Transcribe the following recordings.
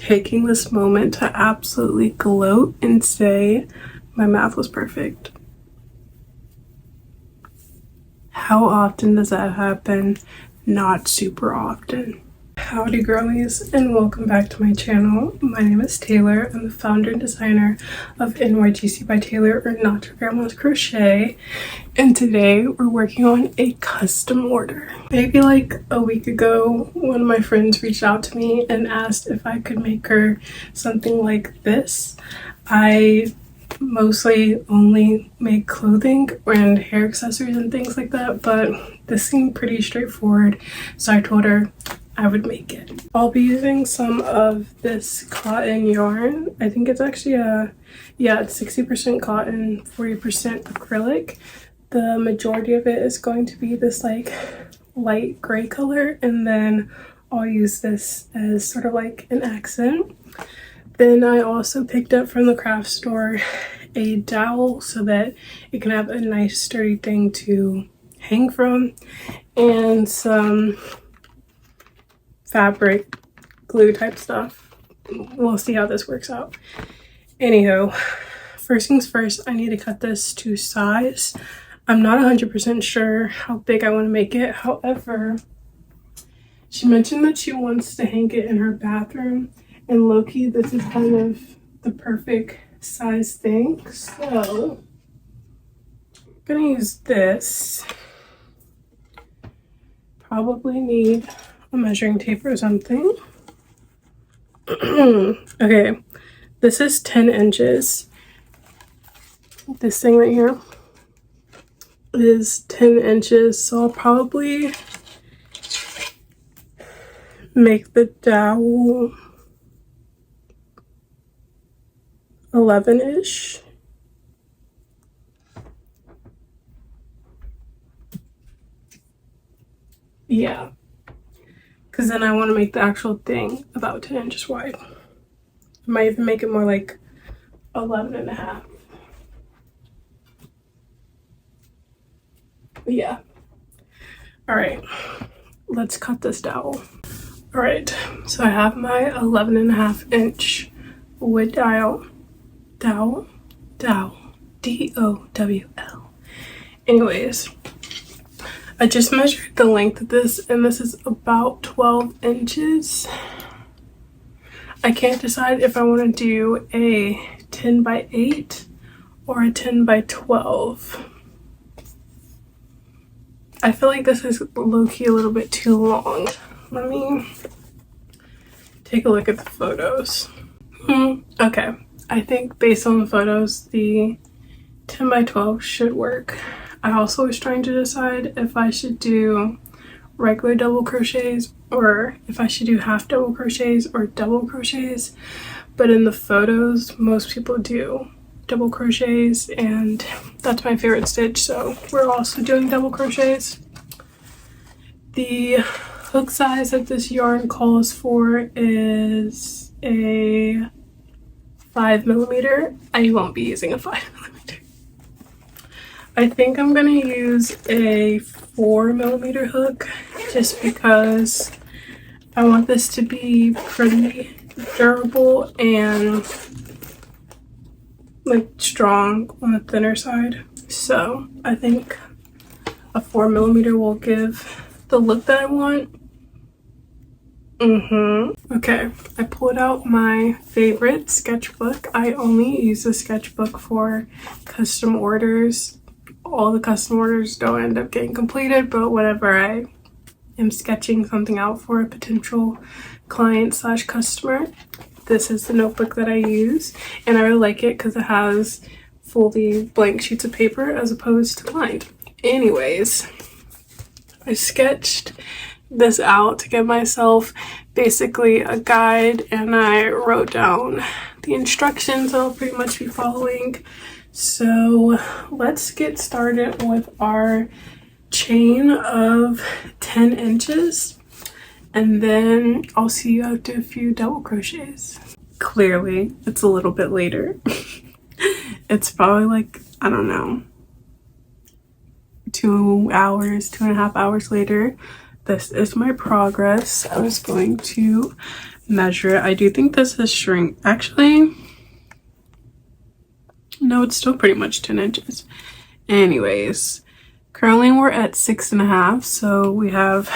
taking this moment to absolutely gloat and say my math was perfect. How often does that happen? Not super often. Howdy girlies, and welcome back to my channel. My name is Taylor. I'm the founder and designer of NYGC by Taylor, or Not Your Grandma's Crochet, and today we're working on a custom order. Maybe like a week ago, one of my friends reached out to me and asked if I could make her something like this. I mostly only make clothing and hair accessories and things like that, but this seemed pretty straightforward, so I told her I would make it. I'll be using some of this cotton yarn. I think it's actually it's 60% cotton, 40% acrylic. The majority of it is going to be this like light gray color, and then I'll use this as sort of like an accent. Then I also picked up from the craft store a dowel so that it can have a nice sturdy thing to hang from, and some fabric glue type stuff. We'll see how this works out. Anyhow, first things first, I need to cut this to size. I'm not 100% sure how big I want to make it. However, she mentioned that she wants to hang it in her bathroom, and low-key this is kind of the perfect size thing. So I'm gonna use this. Probably need a measuring tape or something. Okay, this is 10 inches. This thing right here is 10 inches, so I'll probably make the dowel 11-ish. Yeah, because then I want to make the actual thing about 10 inches wide. I might even make it more like 11.5. Yeah. All right, let's cut this dowel. All right, so I have my 11.5 inch wood dowel, D-O-W-L. Anyways, I just measured the length of this, and this is about 12 inches. I can't decide if I want to do a 10 by 8 or a 10 by 12. I feel like this is low-key a little bit too long. Let me take a look at the photos. Okay, I think based on the photos, the 10 by 12 should work. I also was trying to decide if I should do regular double crochets or if I should do half double crochets or double crochets, but in the photos most people do double crochets, and that's my favorite stitch, so we're also doing double crochets. The hook size that this yarn calls for is a 5mm. I won't be using a 5mm. I think I'm gonna use a 4mm hook just because I want this to be pretty durable and like strong on the thinner side. So I think a 4mm will give the look that I want. Okay, I pulled out my favorite sketchbook. I only use the sketchbook for custom orders. All the custom orders don't end up getting completed, but whenever I am sketching something out for a potential client slash customer, this is the notebook that I use, and I really like it because it has fully blank sheets of paper as opposed to lined. Anyways, I sketched this out to give myself basically a guide, and I wrote down the instructions that I'll pretty much be following. So let's get started with our chain of 10 inches, and then I'll see you after a few double crochets. Clearly it's a little bit later. It's probably like, I don't know, 2.5 hours later. This is my progress. I was going to measure it. I do think this is shrink. Actually, no, it's still pretty much 10 inches. Anyways, currently we're at 6.5, so we have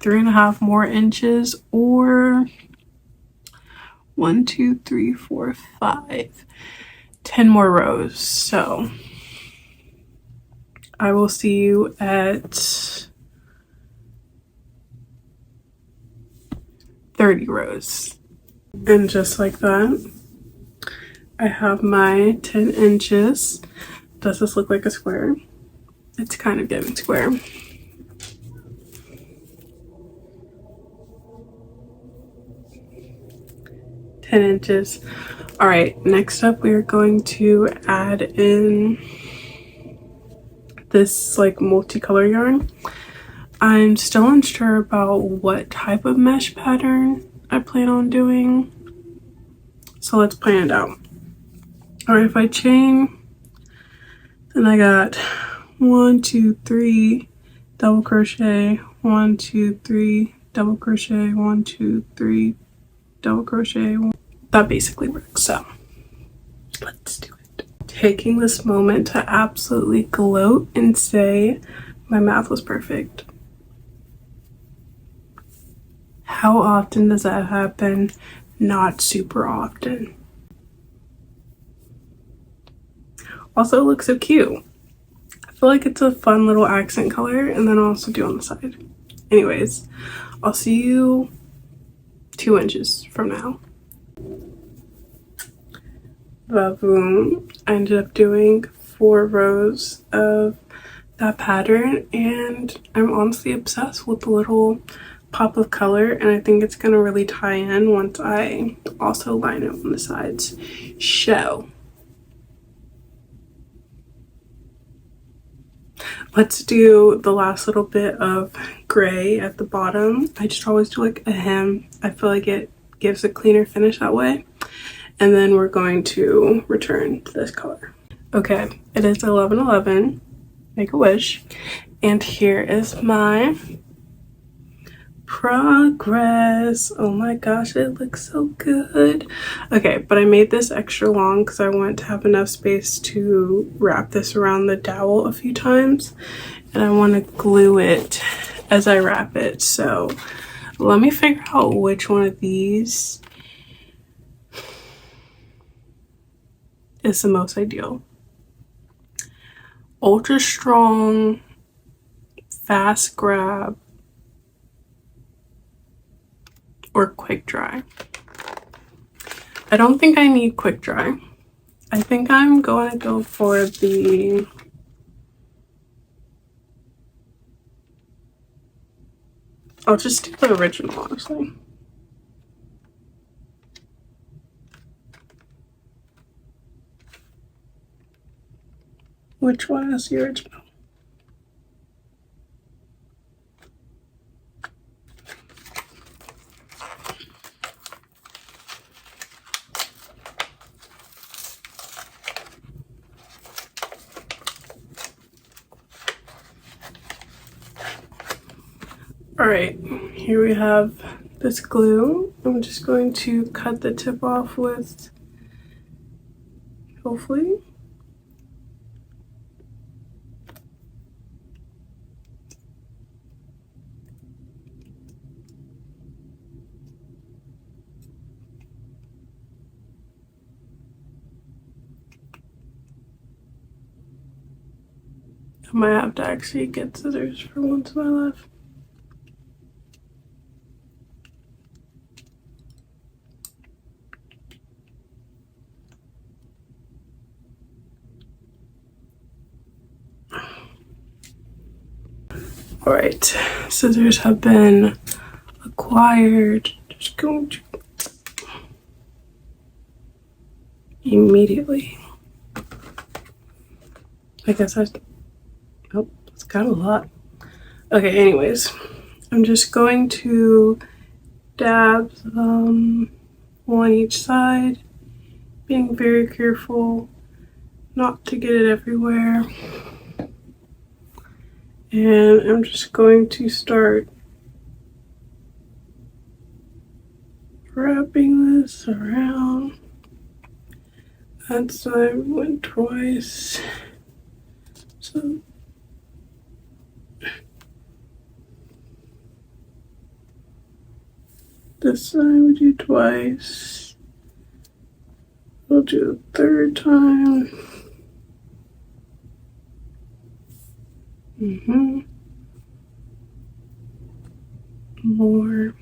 3.5 more inches, or 1, 2, 3, 4, 5, 10 more rows. So I will see you at 30 rows. And just like that, I have my 10 inches. Does this look like a square? It's kind of giving square. $10. All right, next up we are going to add in this like multicolor yarn. I'm still unsure about what type of mesh pattern I plan on doing, so let's plan it out. All right, if I chain, then I got 1, 2, 3 double crochet, 1, 2, 3 double crochet, 1, 2, 3 double crochet. That basically works, so let's do it. Taking this moment to absolutely gloat and say my math was perfect. How often does that happen? Not super often. Also, it looks so cute. I feel like it's a fun little accent color, and then I'll also do on the side. Anyways, I'll see you 2 inches from now. Boom. I ended up doing 4 rows of that pattern, and I'm honestly obsessed with the little pop of color, and I think it's gonna really tie in once I also line it on the sides. So let's do the last little bit of gray at the bottom. I just always do like a hem. I feel like it gives a cleaner finish that way. And then we're going to return to this color. Okay, it is 11:11. Make a wish. And here is my progress. Oh my gosh, it looks so good. Okay, but I made this extra long because I want to have enough space to wrap this around the dowel a few times, and I want to glue it as I wrap it. So let me figure out which one of these is the most ideal. Ultra strong, fast grab, or quick dry. I don't think I need quick dry. I think I'm going to go for the I'll just do the original, honestly. Which one is the original? All right, here we have this glue. I'm just going to cut the tip off with, hopefully, I might have to actually get scissors for once in my life. All right, scissors have been acquired. Just going to immediately. I guess oh, it's got a lot. Okay, anyways, I'm just going to dab them on each side, being very careful not to get it everywhere. And I'm just going to start wrapping this around. That side went twice. So this side we do twice. We'll do a third time. More.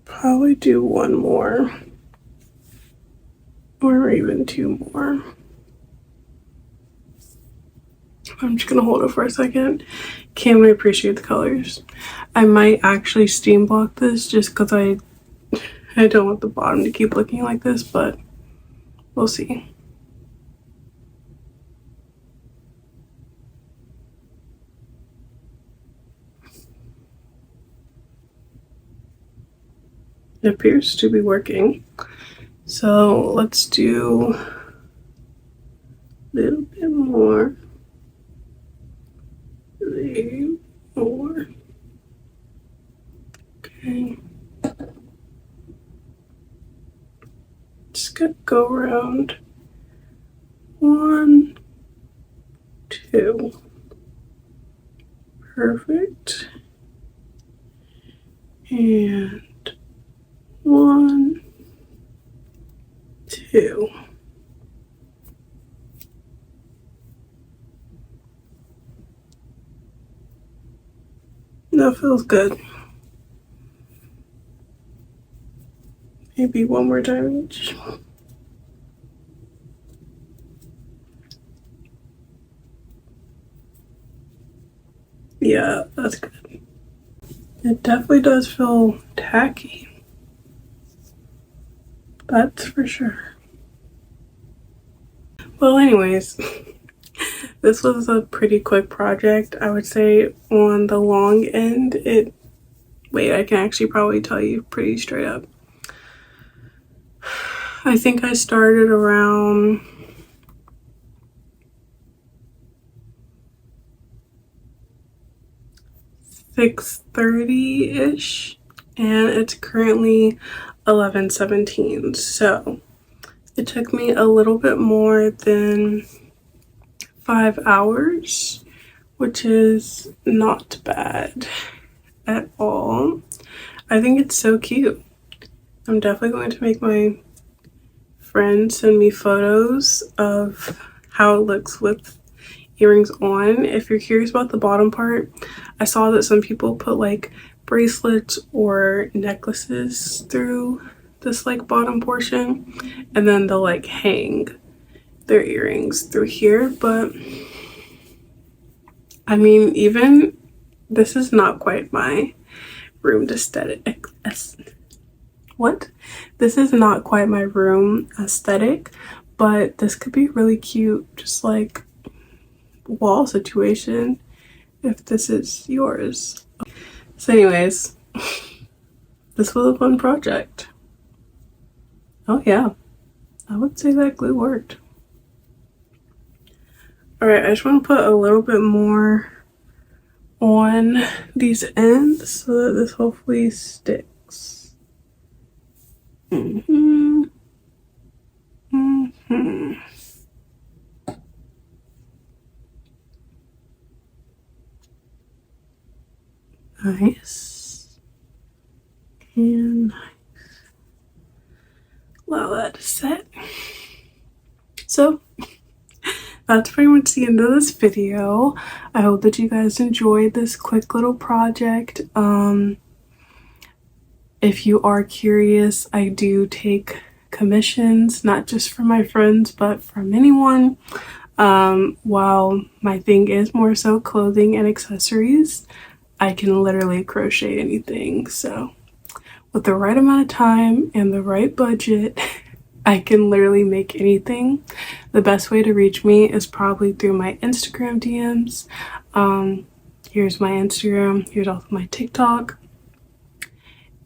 Probably do one more, or even two more. I'm just gonna hold it for a second. Can't really appreciate the colors. I might actually steam block this just because I don't want the bottom to keep looking like this, but we'll see. It appears to be working. So let's do a little bit more. More. Okay. Just gonna go around 1, 2. Perfect. And 1, 2. That feels good. Maybe one more time each. Yeah, that's good. It definitely does feel tacky. That's for sure. Well, anyways, this was a pretty quick project. I would say on the long end, wait, I can actually probably tell you pretty straight up. I think I started around (6:30-ish), and it's currently 11:17. So it took me a little bit more than 5 hours, which is not bad at all. I think it's so cute. I'm definitely going to make my friend send me photos of how it looks with earrings on. If you're curious about the bottom part, I saw that some people put like bracelets or necklaces through this like bottom portion, and then they'll like hang their earrings through here. But I mean, even this is not quite my room aesthetic. This is not quite my room aesthetic, but this could be really cute, just like wall situation, if this is yours. So anyways, this was a fun project. Oh yeah, I would say that glue worked. All right, I just want to put a little bit more on these ends so that this hopefully sticks. Nice. And nice. Allow that to set. So that's pretty much the end of this video. I hope that you guys enjoyed this quick little project. If you are curious, I do take commissions, not just from my friends, but from anyone. While my thing is more so clothing and accessories, I can literally crochet anything. So with the right amount of time and the right budget, I can literally make anything. The best way to reach me is probably through my Instagram DMs. Here's my Instagram. Here's also my TikTok.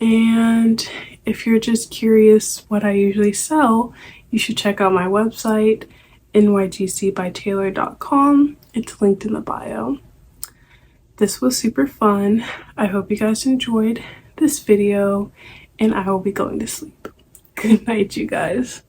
And if you're just curious what I usually sell, you should check out my website, NYGCbyTaylor.com. It's linked in the bio. This was super fun. I hope you guys enjoyed this video, and I will be going to sleep. Good night, you guys.